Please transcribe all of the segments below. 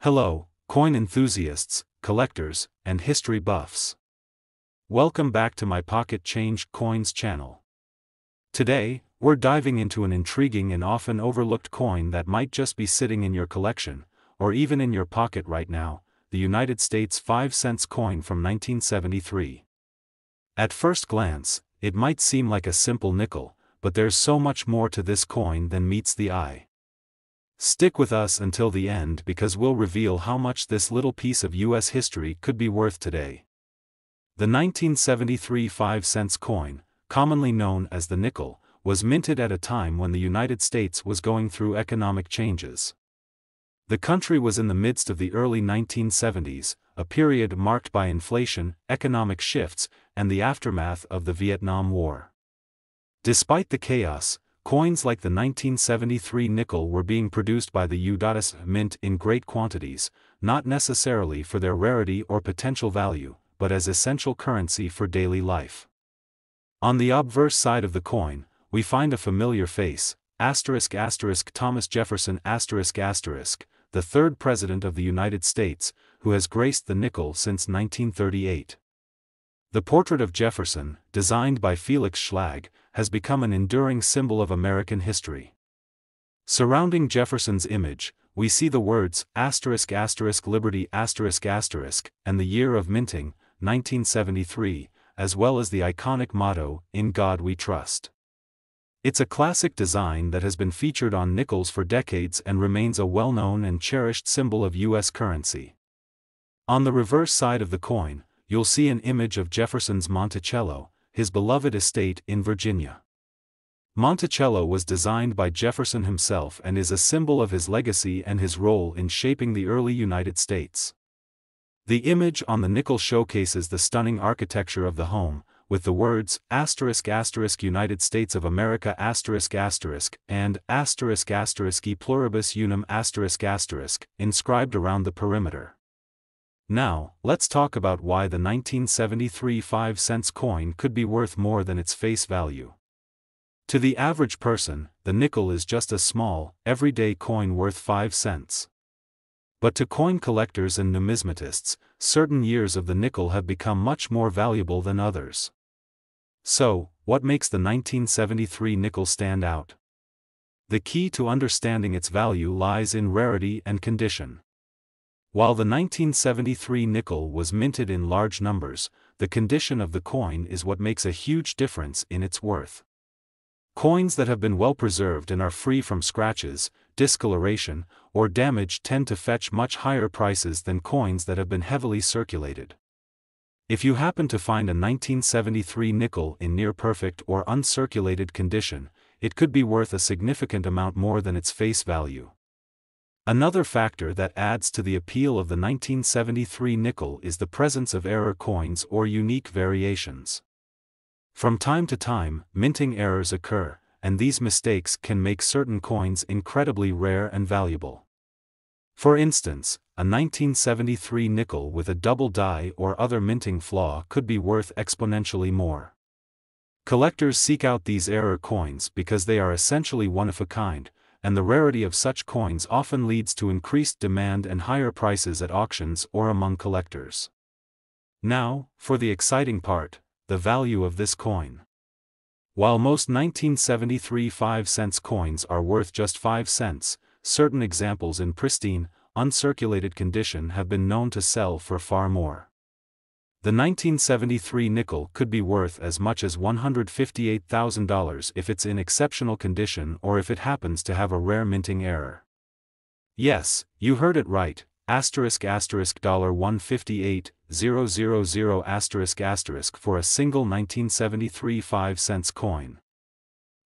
Hello, coin enthusiasts, collectors, and history buffs. Welcome back to my Pocket Change Coins channel. Today, we're diving into an intriguing and often overlooked coin that might just be sitting in your collection, or even in your pocket right now, the United States 5-cent coin from 1973. At first glance, it might seem like a simple nickel, but there's so much more to this coin than meets the eye. Stick with us until the end because we'll reveal how much this little piece of US history could be worth today. The 1973 5-cent coin, commonly known as the nickel, was minted at a time when the United States was going through economic changes. The country was in the midst of the early 1970s, a period marked by inflation, economic shifts, and the aftermath of the Vietnam War. Despite the chaos, coins like the 1973 nickel were being produced by the U.S. Mint in great quantities, not necessarily for their rarity or potential value, but as essential currency for daily life. On the obverse side of the coin, we find a familiar face, Thomas Jefferson the third President of the United States, who has graced the nickel since 1938. The portrait of Jefferson, designed by Felix Schlag, has become an enduring symbol of American history. Surrounding Jefferson's image, we see the words **Liberty** and the year of minting, 1973, as well as the iconic motto, "In God We Trust." It's a classic design that has been featured on nickels for decades and remains a well-known and cherished symbol of U.S. currency. On the reverse side of the coin, you'll see an image of Jefferson's Monticello, his beloved estate in Virginia. Monticello was designed by Jefferson himself and is a symbol of his legacy and his role in shaping the early United States. The image on the nickel showcases the stunning architecture of the home, with the words **United States of America** and **E pluribus unum** inscribed around the perimeter. Now, let's talk about why the 1973 5-cent coin could be worth more than its face value. To the average person, the nickel is just a small, everyday coin worth 5 cents. But to coin collectors and numismatists, certain years of the nickel have become much more valuable than others. So, what makes the 1973 nickel stand out? The key to understanding its value lies in rarity and condition. While the 1973 nickel was minted in large numbers, the condition of the coin is what makes a huge difference in its worth. Coins that have been well preserved and are free from scratches, discoloration, or damage tend to fetch much higher prices than coins that have been heavily circulated. If you happen to find a 1973 nickel in near-perfect or uncirculated condition, it could be worth a significant amount more than its face value. Another factor that adds to the appeal of the 1973 nickel is the presence of error coins or unique variations. From time to time, minting errors occur, and these mistakes can make certain coins incredibly rare and valuable. For instance, a 1973 nickel with a double die or other minting flaw could be worth exponentially more. Collectors seek out these error coins because they are essentially one-of-a-kind, and the rarity of such coins often leads to increased demand and higher prices at auctions or among collectors. Now, for the exciting part, the value of this coin. While most 1973 5-cent coins are worth just 5 cents, certain examples in pristine, uncirculated condition have been known to sell for far more. The 1973 nickel could be worth as much as $158,000 if it's in exceptional condition or if it happens to have a rare minting error. Yes, you heard it right, $158,000 for a single 1973 5-cent coin.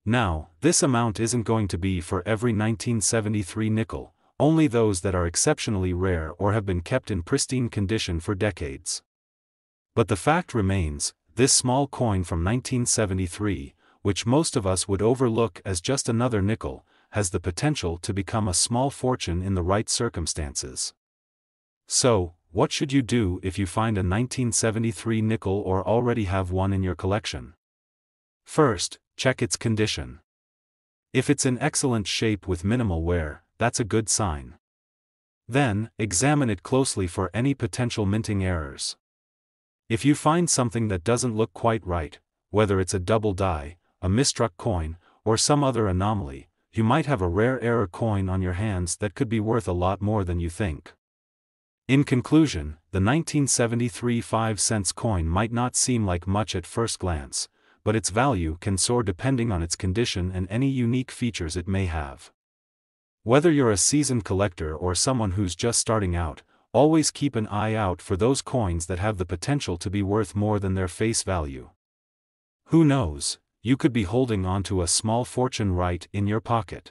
Now, this amount isn't going to be for every 1973 nickel, only those that are exceptionally rare or have been kept in pristine condition for decades. But the fact remains, this small coin from 1973, which most of us would overlook as just another nickel, has the potential to become a small fortune in the right circumstances. So, what should you do if you find a 1973 nickel or already have one in your collection? First, check its condition. If it's in excellent shape with minimal wear, that's a good sign. Then, examine it closely for any potential minting errors. If you find something that doesn't look quite right, whether it's a double die, a misstruck coin, or some other anomaly, you might have a rare error coin on your hands that could be worth a lot more than you think. In conclusion, the 1973 5-cent coin might not seem like much at first glance, but its value can soar depending on its condition and any unique features it may have. Whether you're a seasoned collector or someone who's just starting out, always keep an eye out for those coins that have the potential to be worth more than their face value. Who knows, you could be holding onto a small fortune right in your pocket.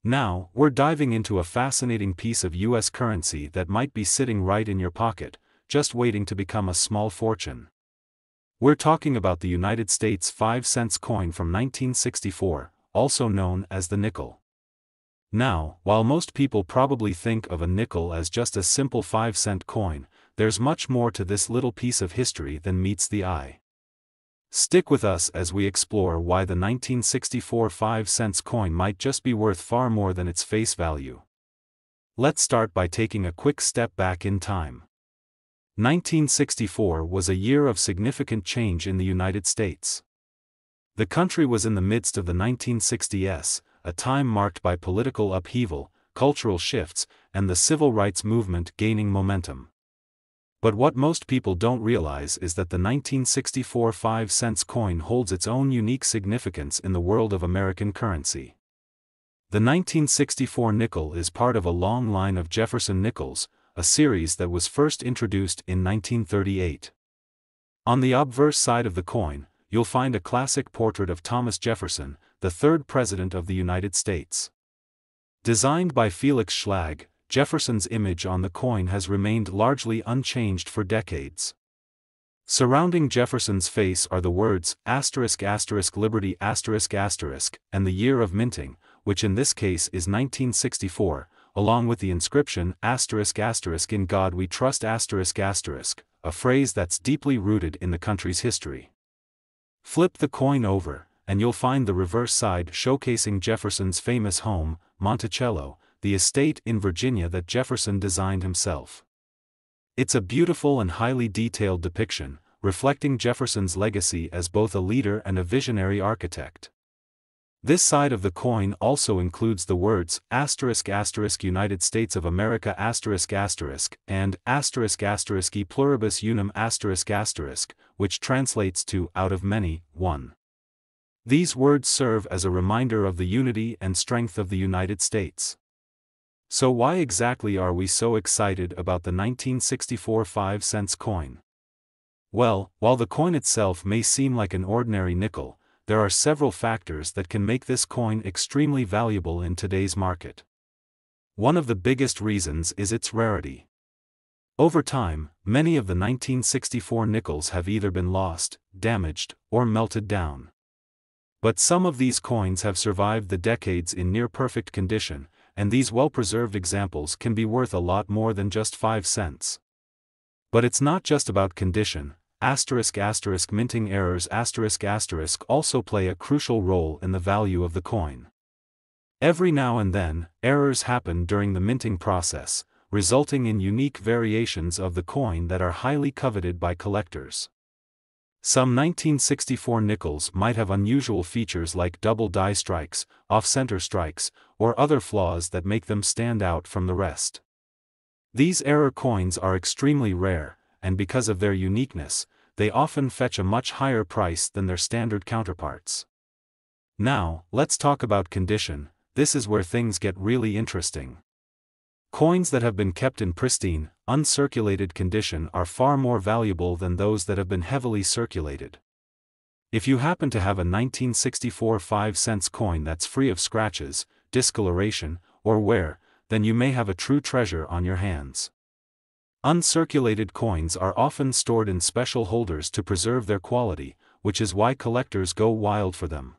Now, we're diving into a fascinating piece of US currency that might be sitting right in your pocket, just waiting to become a small fortune. We're talking about the United States 5-cent coin from 1964, also known as the nickel. Now, while most people probably think of a nickel as just a simple 5-cent coin, there's much more to this little piece of history than meets the eye. Stick with us as we explore why the 1964 5-cent coin might just be worth far more than its face value. Let's start by taking a quick step back in time. 1964 was a year of significant change in the United States. The country was in the midst of the 1960s, a time marked by political upheaval, cultural shifts, and the civil rights movement gaining momentum. But what most people don't realize is that the 1964 5-cent coin holds its own unique significance in the world of American currency. The 1964 nickel is part of a long line of Jefferson nickels, a series that was first introduced in 1938. On the obverse side of the coin, you'll find a classic portrait of Thomas Jefferson, the third President of the United States. Designed by Felix Schlag, Jefferson's image on the coin has remained largely unchanged for decades. Surrounding Jefferson's face are the words ***Liberty** and the year of minting, which in this case is 1964, along with the inscription ***In God We Trust**, a phrase that's deeply rooted in the country's history. Flip the coin over, and you'll find the reverse side showcasing Jefferson's famous home, Monticello, the estate in Virginia that Jefferson designed himself. It's a beautiful and highly detailed depiction, reflecting Jefferson's legacy as both a leader and a visionary architect. This side of the coin also includes the words ***United States of America** and ***E pluribus unum**, which translates to out of many, one. These words serve as a reminder of the unity and strength of the United States. So why exactly are we so excited about the 1964 5-cent coin? Well, while the coin itself may seem like an ordinary nickel, there are several factors that can make this coin extremely valuable in today's market. One of the biggest reasons is its rarity. Over time, many of the 1964 nickels have either been lost, damaged, or melted down. But some of these coins have survived the decades in near-perfect condition, and these well-preserved examples can be worth a lot more than just 5 cents. But it's not just about condition. Minting errors also play a crucial role in the value of the coin. Every now and then, errors happen during the minting process, resulting in unique variations of the coin that are highly coveted by collectors. Some 1964 nickels might have unusual features like double die strikes, off-center strikes, or other flaws that make them stand out from the rest. These error coins are extremely rare, and because of their uniqueness, they often fetch a much higher price than their standard counterparts. Now, let's talk about condition. This is where things get really interesting. Coins that have been kept in pristine, uncirculated condition are far more valuable than those that have been heavily circulated. If you happen to have a 1964 5-cent coin that's free of scratches, discoloration, or wear, then you may have a true treasure on your hands. Uncirculated coins are often stored in special holders to preserve their quality, which is why collectors go wild for them.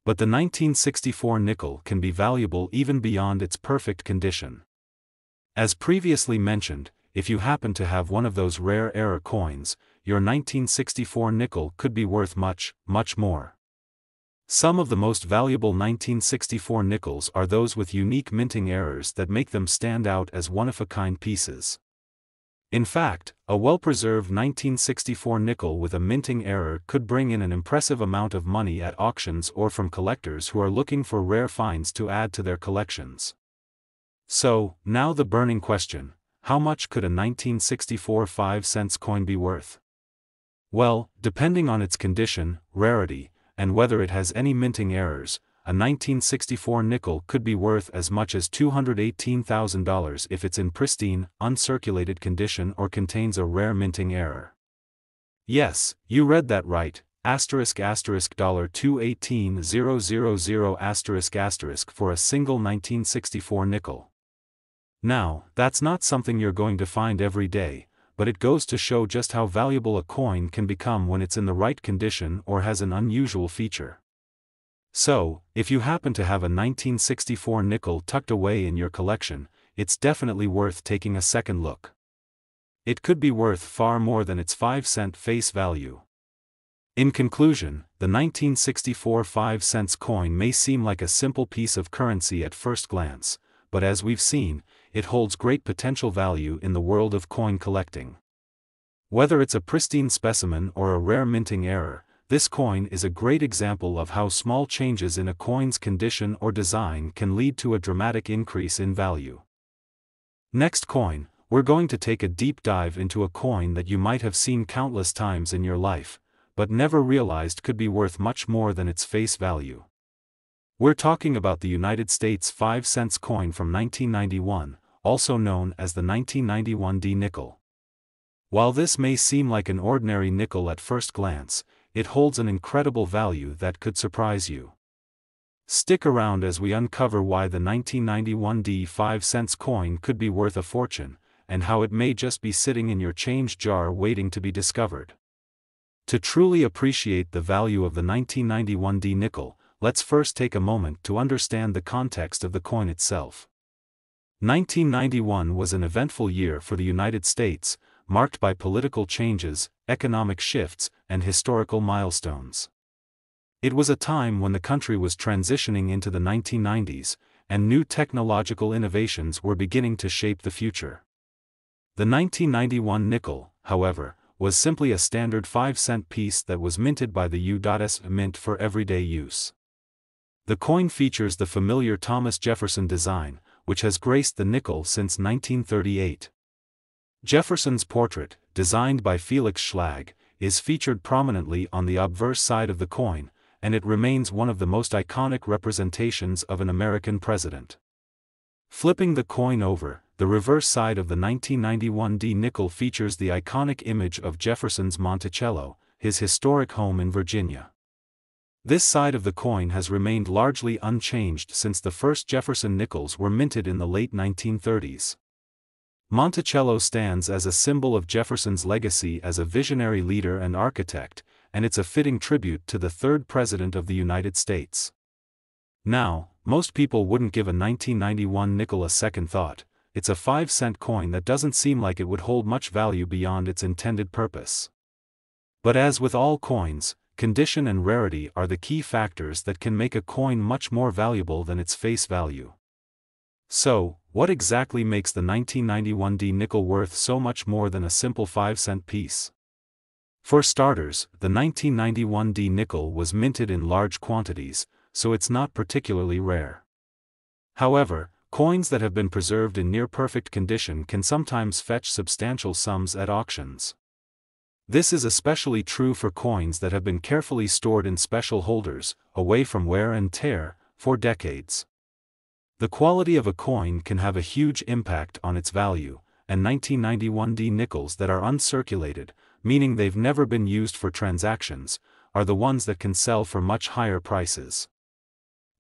But the 1964 nickel can be valuable even beyond its perfect condition. As previously mentioned, if you happen to have one of those rare error coins, your 1964 nickel could be worth much, much more. Some of the most valuable 1964 nickels are those with unique minting errors that make them stand out as one-of-a-kind pieces. In fact, a well-preserved 1964 nickel with a minting error could bring in an impressive amount of money at auctions or from collectors who are looking for rare finds to add to their collections. So, now the burning question: how much could a 1964 5-cent coin be worth? Well, depending on its condition, rarity, and whether it has any minting errors, a 1964 nickel could be worth as much as $218,000 if it's in pristine, uncirculated condition or contains a rare minting error. Yes, you read that right, $218,000 for a single 1964 nickel. Now, that's not something you're going to find every day, but it goes to show just how valuable a coin can become when it's in the right condition or has an unusual feature. So, if you happen to have a 1964 nickel tucked away in your collection, it's definitely worth taking a second look. It could be worth far more than its 5-cent face value. In conclusion, the 1964 5-cent coin may seem like a simple piece of currency at first glance, but as we've seen, it holds great potential value in the world of coin collecting. Whether it's a pristine specimen or a rare minting error, this coin is a great example of how small changes in a coin's condition or design can lead to a dramatic increase in value. Next coin, we're going to take a deep dive into a coin that you might have seen countless times in your life, but never realized could be worth much more than its face value. We're talking about the United States 5-cent coin from 1991, also known as the 1991 D nickel. While this may seem like an ordinary nickel at first glance, it holds an incredible value that could surprise you. Stick around as we uncover why the 1991 D 5-cent coin could be worth a fortune, and how it may just be sitting in your change jar waiting to be discovered. To truly appreciate the value of the 1991 D nickel, let's first take a moment to understand the context of the coin itself. 1991 was an eventful year for the United States, marked by political changes, economic shifts, and historical milestones. It was a time when the country was transitioning into the 1990s, and new technological innovations were beginning to shape the future. The 1991 nickel, however, was simply a standard 5-cent piece that was minted by the U.S. Mint for everyday use. The coin features the familiar Thomas Jefferson design, which has graced the nickel since 1938. Jefferson's portrait, designed by Felix Schlag, is featured prominently on the obverse side of the coin, and it remains one of the most iconic representations of an American president. Flipping the coin over, the reverse side of the 1991 D nickel features the iconic image of Jefferson's Monticello, his historic home in Virginia. This side of the coin has remained largely unchanged since the first Jefferson nickels were minted in the late 1930s. Monticello stands as a symbol of Jefferson's legacy as a visionary leader and architect, and it's a fitting tribute to the third President of the United States. Now, most people wouldn't give a 1991 nickel a second thought. It's a 5-cent coin that doesn't seem like it would hold much value beyond its intended purpose. But as with all coins, condition and rarity are the key factors that can make a coin much more valuable than its face value. So, what exactly makes the 1991 D nickel worth so much more than a simple 5-cent piece? For starters, the 1991 D nickel was minted in large quantities, so it's not particularly rare. However, coins that have been preserved in near-perfect condition can sometimes fetch substantial sums at auctions. This is especially true for coins that have been carefully stored in special holders, away from wear and tear, for decades. The quality of a coin can have a huge impact on its value, and 1991 D nickels that are uncirculated, meaning they've never been used for transactions, are the ones that can sell for much higher prices.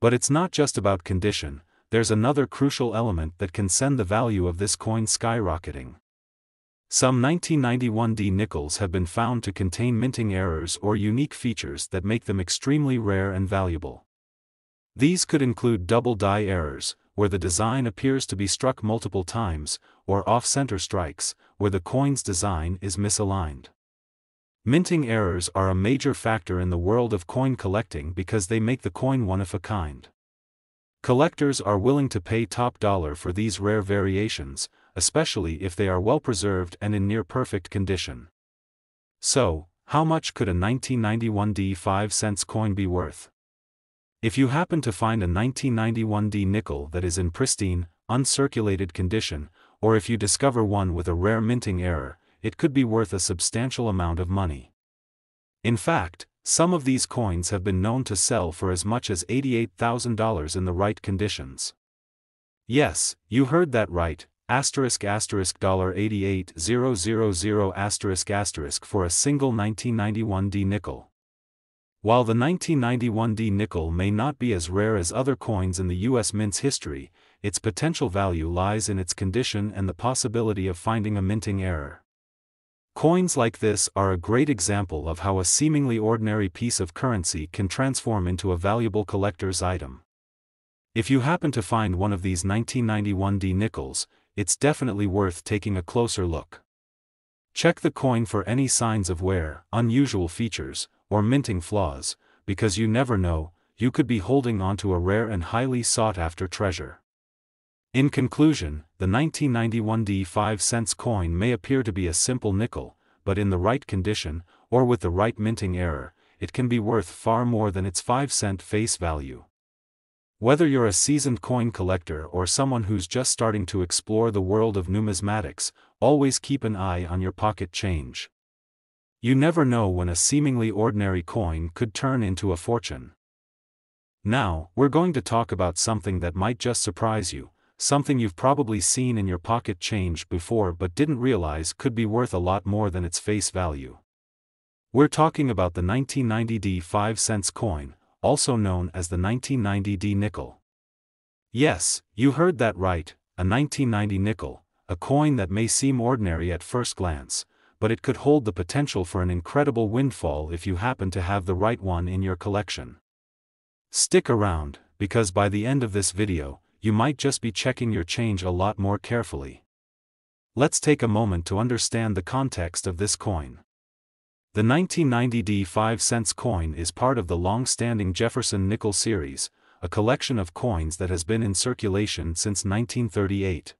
But it's not just about condition, there's another crucial element that can send the value of this coin skyrocketing. Some 1991 D nickels have been found to contain minting errors or unique features that make them extremely rare and valuable. These could include double die errors, where the design appears to be struck multiple times, or off-center strikes, where the coin's design is misaligned. Minting errors are a major factor in the world of coin collecting because they make the coin one of a kind. Collectors are willing to pay top dollar for these rare variations, especially if they are well preserved and in near perfect condition. So, how much could a 1991D 5-cent coin be worth? If you happen to find a 1991D nickel that is in pristine, uncirculated condition, or if you discover one with a rare minting error, it could be worth a substantial amount of money. In fact, some of these coins have been known to sell for as much as $88,000 in the right conditions. Yes, you heard that right, $88,000 for a single 1991D nickel. While the 1991D nickel may not be as rare as other coins in the U.S. mint's history, its potential value lies in its condition and the possibility of finding a minting error. Coins like this are a great example of how a seemingly ordinary piece of currency can transform into a valuable collector's item. If you happen to find one of these 1991D nickels, it's definitely worth taking a closer look. Check the coin for any signs of wear, unusual features, or minting flaws, because you never know, you could be holding onto a rare and highly sought-after treasure. In conclusion, the 1991D 5-cent coin may appear to be a simple nickel, but in the right condition, or with the right minting error, it can be worth far more than its 5-cent face value. Whether you're a seasoned coin collector or someone who's just starting to explore the world of numismatics, always keep an eye on your pocket change. You never know when a seemingly ordinary coin could turn into a fortune. Now, we're going to talk about something that might just surprise you, something you've probably seen in your pocket change before but didn't realize could be worth a lot more than its face value. We're talking about the 1990D 5-cent coin, also known as the 1990D nickel. Yes, you heard that right, a 1990 nickel, a coin that may seem ordinary at first glance, but it could hold the potential for an incredible windfall if you happen to have the right one in your collection. Stick around, because by the end of this video, you might just be checking your change a lot more carefully. Let's take a moment to understand the context of this coin. The 1990D 5-cent coin is part of the long-standing Jefferson nickel series, a collection of coins that has been in circulation since 1938.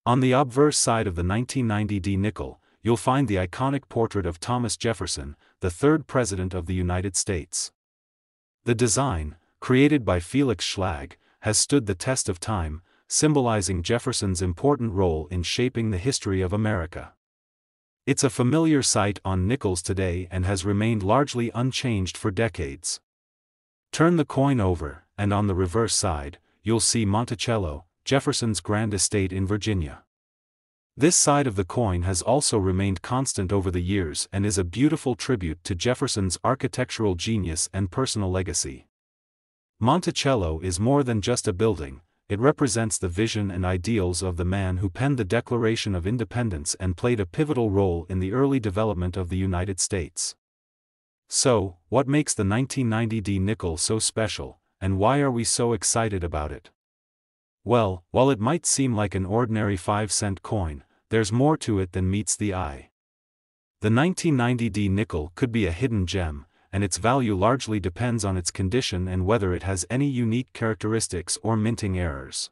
On the obverse side of the 1990D nickel, you'll find the iconic portrait of Thomas Jefferson, the third President of the United States. The design, created by Felix Schlag, has stood the test of time, symbolizing Jefferson's important role in shaping the history of America. It's a familiar sight on nickels today and has remained largely unchanged for decades. Turn the coin over, and on the reverse side, you'll see Monticello, Jefferson's grand estate in Virginia. This side of the coin has also remained constant over the years and is a beautiful tribute to Jefferson's architectural genius and personal legacy. Monticello is more than just a building, it represents the vision and ideals of the man who penned the Declaration of Independence and played a pivotal role in the early development of the United States. So, what makes the 1990D nickel so special, and why are we so excited about it? Well, while it might seem like an ordinary 5-cent coin, there's more to it than meets the eye. The 1990D nickel could be a hidden gem, and its value largely depends on its condition and whether it has any unique characteristics or minting errors.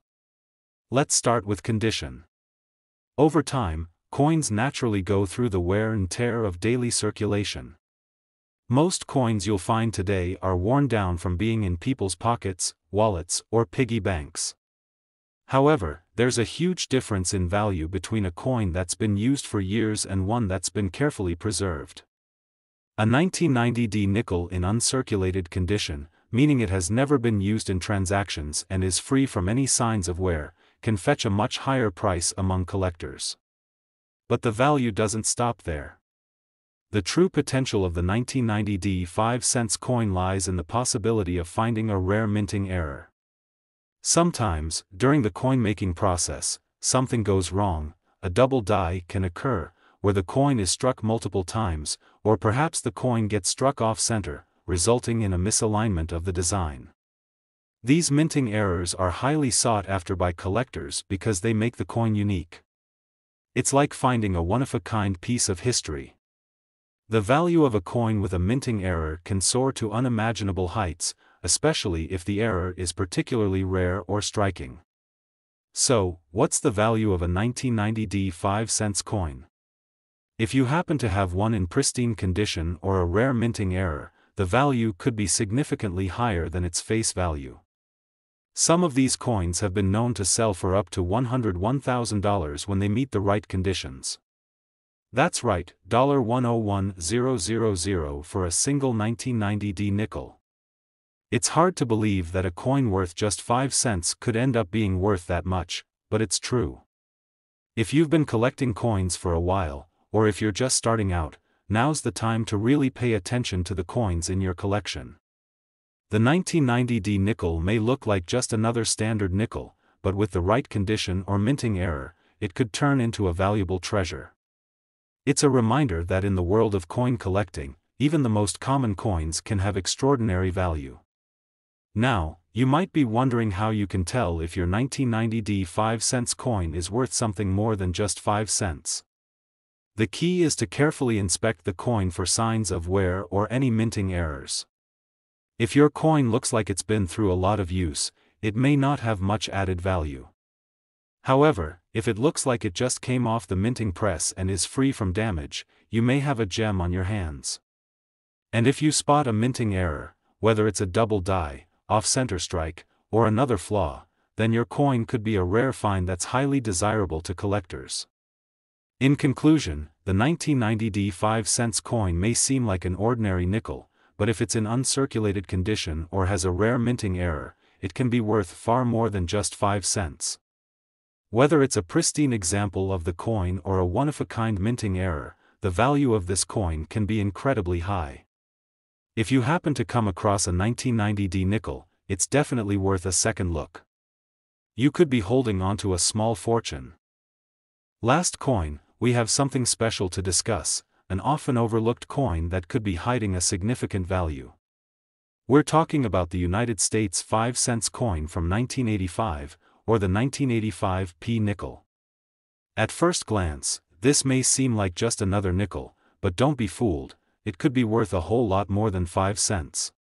Let's start with condition. Over time, coins naturally go through the wear and tear of daily circulation. Most coins you'll find today are worn down from being in people's pockets, wallets, or piggy banks. However, there's a huge difference in value between a coin that's been used for years and one that's been carefully preserved. A 1990D nickel in uncirculated condition, meaning it has never been used in transactions and is free from any signs of wear, can fetch a much higher price among collectors. But the value doesn't stop there. The true potential of the 1990D 5-cent coin lies in the possibility of finding a rare minting error. Sometimes, during the coin-making process, something goes wrong, a double die can occur, where the coin is struck multiple times, or perhaps the coin gets struck off-center, resulting in a misalignment of the design. These minting errors are highly sought after by collectors because they make the coin unique. It's like finding a one-of-a-kind piece of history. The value of a coin with a minting error can soar to unimaginable heights, especially if the error is particularly rare or striking. So, what's the value of a 1990D 5-cent coin? If you happen to have one in pristine condition or a rare minting error, the value could be significantly higher than its face value. Some of these coins have been known to sell for up to $101,000 when they meet the right conditions. That's right, $101,000 for a single 1990D nickel. It's hard to believe that a coin worth just 5 cents could end up being worth that much, but it's true. If you've been collecting coins for a while, or if you're just starting out, now's the time to really pay attention to the coins in your collection. The 1990D nickel may look like just another standard nickel, but with the right condition or minting error, it could turn into a valuable treasure. It's a reminder that in the world of coin collecting, even the most common coins can have extraordinary value. Now, you might be wondering how you can tell if your 1990D 5-cent coin is worth something more than just 5 cents. The key is to carefully inspect the coin for signs of wear or any minting errors. If your coin looks like it's been through a lot of use, it may not have much added value. However, if it looks like it just came off the minting press and is free from damage, you may have a gem on your hands. And if you spot a minting error, whether it's a double die, off-center strike, or another flaw, then your coin could be a rare find that's highly desirable to collectors. In conclusion, the 1990D 5-cent coin may seem like an ordinary nickel, but if it's in uncirculated condition or has a rare minting error, it can be worth far more than just 5 cents. Whether it's a pristine example of the coin or a one-of-a-kind minting error, the value of this coin can be incredibly high. If you happen to come across a 1990D nickel, it's definitely worth a second look. You could be holding onto a small fortune. Last coin, we have something special to discuss, an often overlooked coin that could be hiding a significant value. We're talking about the United States 5-cent coin from 1985, or the 1985 P nickel. At first glance, this may seem like just another nickel, but don't be fooled, it could be worth a whole lot more than 5 cents.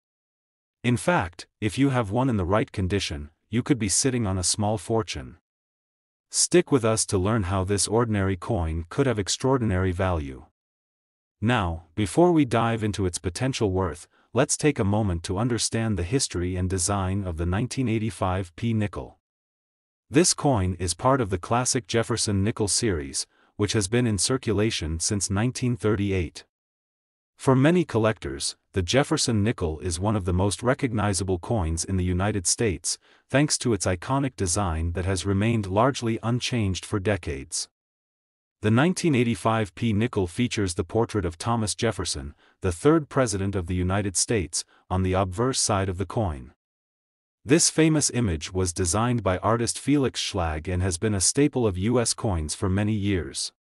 In fact, if you have one in the right condition, you could be sitting on a small fortune. Stick with us to learn how this ordinary coin could have extraordinary value. Now, before we dive into its potential worth, let's take a moment to understand the history and design of the 1985 P nickel. This coin is part of the classic Jefferson nickel series, which has been in circulation since 1938. For many collectors, the Jefferson nickel is one of the most recognizable coins in the United States, thanks to its iconic design that has remained largely unchanged for decades. The 1985 P nickel features the portrait of Thomas Jefferson, the third President of the United States, on the obverse side of the coin. This famous image was designed by artist Felix Schlag and has been a staple of U.S. coins for many years.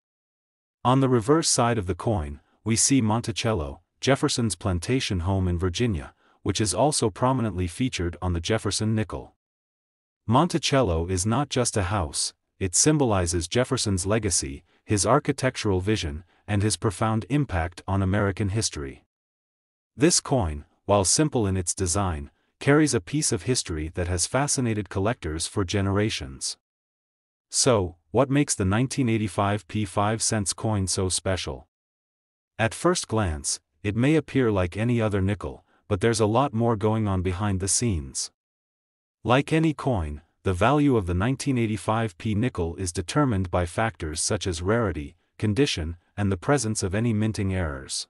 On the reverse side of the coin, we see Monticello, Jefferson's plantation home in Virginia, which is also prominently featured on the Jefferson nickel. Monticello is not just a house, it symbolizes Jefferson's legacy, his architectural vision, and his profound impact on American history. This coin, while simple in its design, carries a piece of history that has fascinated collectors for generations. So, what makes the 1985 P 5-cent coin so special? At first glance, it may appear like any other nickel, but there's a lot more going on behind the scenes. Like any coin, the value of the 1985 P nickel is determined by factors such as rarity, condition, and the presence of any minting errors.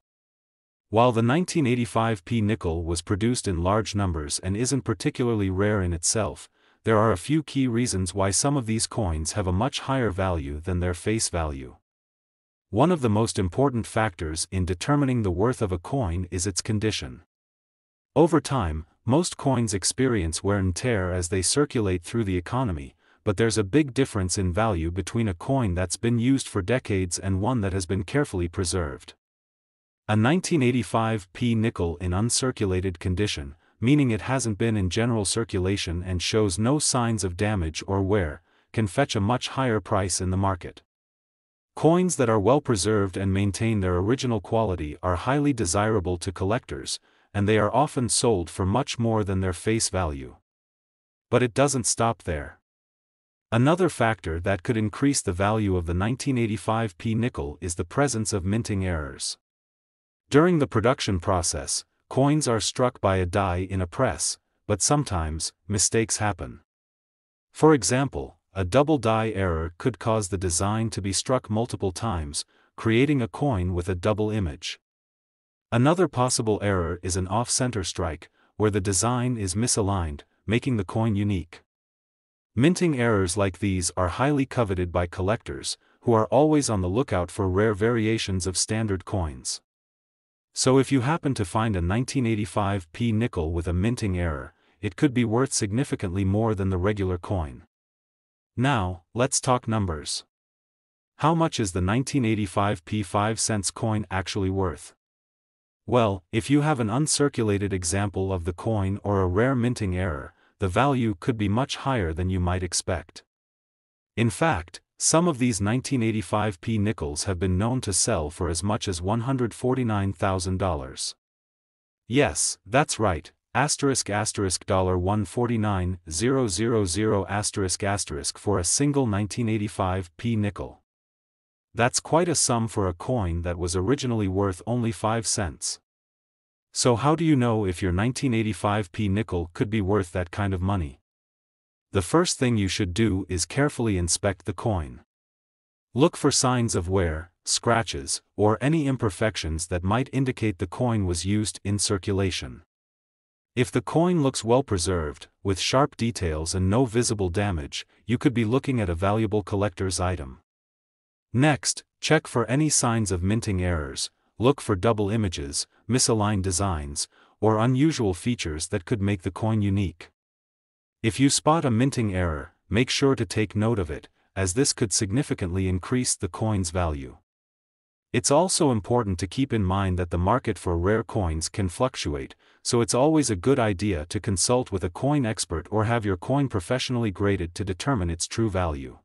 While the 1985 P nickel was produced in large numbers and isn't particularly rare in itself, there are a few key reasons why some of these coins have a much higher value than their face value. One of the most important factors in determining the worth of a coin is its condition. Over time, most coins experience wear and tear as they circulate through the economy, but there's a big difference in value between a coin that's been used for decades and one that has been carefully preserved. A 1985 P nickel in uncirculated condition, meaning it hasn't been in general circulation and shows no signs of damage or wear, can fetch a much higher price in the market. Coins that are well preserved and maintain their original quality are highly desirable to collectors, and they are often sold for much more than their face value. But it doesn't stop there. Another factor that could increase the value of the 1985p nickel is the presence of minting errors. During the production process, coins are struck by a die in a press, but sometimes, mistakes happen. For example, a double die error could cause the design to be struck multiple times, creating a coin with a double image. Another possible error is an off-center strike, where the design is misaligned, making the coin unique. Minting errors like these are highly coveted by collectors, who are always on the lookout for rare variations of standard coins. So if you happen to find a 1985p nickel with a minting error, it could be worth significantly more than the regular coin. Now, let's talk numbers. How much is the 1985p 5-cent coin actually worth? Well, if you have an uncirculated example of the coin or a rare minting error, the value could be much higher than you might expect. In fact, some of these 1985p nickels have been known to sell for as much as $149,000. Yes, that's right. $149,000 for a single 1985p nickel. That's quite a sum for a coin that was originally worth only 5 cents. So how do you know if your 1985p nickel could be worth that kind of money? The first thing you should do is carefully inspect the coin. Look for signs of wear, scratches, or any imperfections that might indicate the coin was used in circulation. If the coin looks well preserved, with sharp details and no visible damage, you could be looking at a valuable collector's item. Next, check for any signs of minting errors. Look for double images, misaligned designs, or unusual features that could make the coin unique. If you spot a minting error, make sure to take note of it, as this could significantly increase the coin's value. It's also important to keep in mind that the market for rare coins can fluctuate, so it's always a good idea to consult with a coin expert or have your coin professionally graded to determine its true value.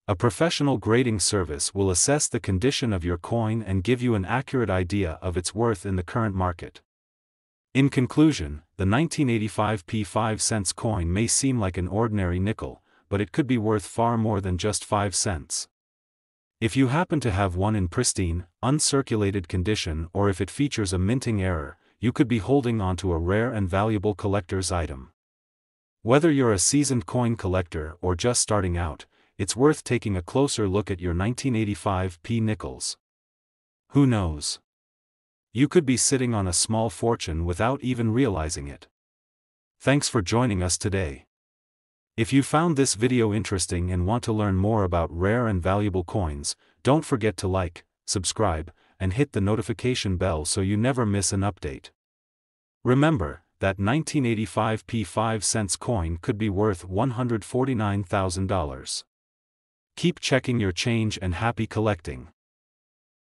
A professional grading service will assess the condition of your coin and give you an accurate idea of its worth in the current market. In conclusion, the 1985p 5-cent coin may seem like an ordinary nickel, but it could be worth far more than just 5 cents. If you happen to have one in pristine, uncirculated condition, or if it features a minting error, you could be holding onto a rare and valuable collector's item. Whether you're a seasoned coin collector or just starting out, it's worth taking a closer look at your 1985p nickels. Who knows? You could be sitting on a small fortune without even realizing it. Thanks for joining us today. If you found this video interesting and want to learn more about rare and valuable coins, don't forget to like, subscribe, and hit the notification bell so you never miss an update. Remember, that 1985p 5-cent coin could be worth $149,000. Keep checking your change and happy collecting.